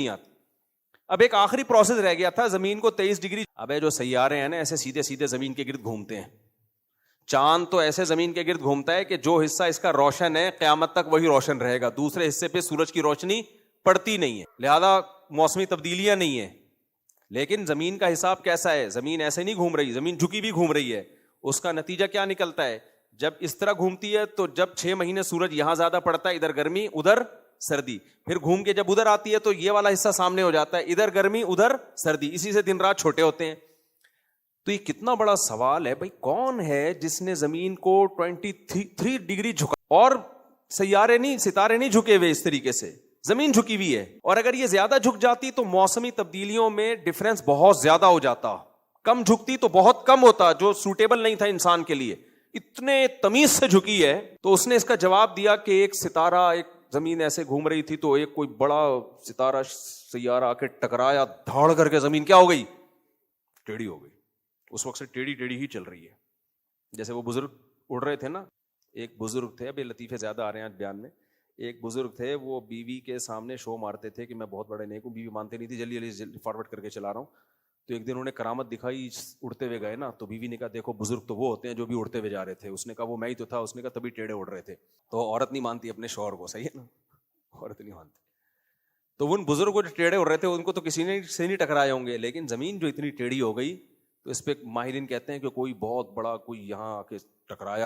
نہیں آتی. اب ایک آخری پروسیس رہ گیا تھا, زمین کو 23 ڈگری. اب جو سیارے ہیں نا ایسے سیدھے سیدھے زمین کے گرد گھومتے ہیں. چاند تو ایسے زمین کے گرد گھومتا ہے کہ جو حصہ اس کا روشن ہے قیامت تک وہی روشن رہے گا, دوسرے حصے پہ سورج کی روشنی پڑتی نہیں ہے, لہذا موسمی تبدیلیاں نہیں ہیں. لیکن زمین کا حساب کیسا ہے؟ زمین ایسے نہیں گھوم رہی, زمین جھکی بھی گھوم رہی ہے. اس کا نتیجہ کیا نکلتا ہے؟ جب اس طرح گھومتی ہے تو جب 6 مہینے سورج یہاں زیادہ پڑتا ہے, ادھر گرمی ادھر سردی, پھر گھوم کے جب ادھر آتی ہے تو یہ والا حصہ سامنے ہو جاتا ہے, ادھر گرمی ادھر سردی, اسی سے دن رات چھوٹے ہوتے ہیں. تو یہ کتنا بڑا سوال ہے بھائی, کون ہے جس نے زمین کو 23 ڈگری جھکا؟ اور سیارے نہیں, ستارے نہیں جھکے ہوئے اس طریقے سے, زمین جھکی ہوئی ہے. اور اگر یہ زیادہ جھک جاتی تو موسمی تبدیلیوں میں ڈفرنس بہت زیادہ ہو جاتا, کم جھکتی تو بہت کم ہوتا, جو سوٹیبل نہیں تھا انسان کے لیے. اتنے تمیز سے جھکی ہے. تو اس نے اس کا جواب دیا کہ ایک ستارہ, ایک زمین ایسے گھوم رہی تھی تو ایک کوئی بڑا ستارہ سیارہ آ کے ٹکرایا, دھاڑ کر کے زمین کیا ہو گئی؟ ٹیڑھی ہو گئی. اس وقت سے ٹیڑھی ٹیڑھی ہی چل رہی ہے. جیسے وہ بزرگ اڑ رہے تھے نا, ایک بزرگ تھے, ابھی لطیفے زیادہ آ رہے ہیں آج بیان میں. ایک بزرگ تھے, وہ بیوی کے سامنے شو مارتے تھے کہ میں بہت بڑے نیک ہوں. بیوی مانتے نہیں تھی, جلدی جلدی فارورڈ کر کے چلا رہا ہوں. تو ایک دن انہوں نے کرامت دکھائی, اڑتے ہوئے گئے نا, تو بیوی نے کہا دیکھو بزرگ تو وہ ہوتے ہیں جو بھی اڑتے ہوئے جا رہے تھے. اس نے کہا وہ میں ہی تو تھا. اس نے کہا تبھی ٹیڑھے اڑ رہے تھے. تو عورت نہیں مانتی اپنے شوہر کو, صحیح ہے نا, عورت نہیں مانتی. تو ان بزرگوں جو ٹیڑھے اڑ رہے تھے ان کو تو کسی نے سے نہیں ٹکرائے ہوں گے, لیکن زمین جو اتنی ٹیڑھی ہو گئی تو اس پہ ماہرین کہتے ہیں کہ کوئی بہت بڑا کوئی یہاں آ کے ٹکرایا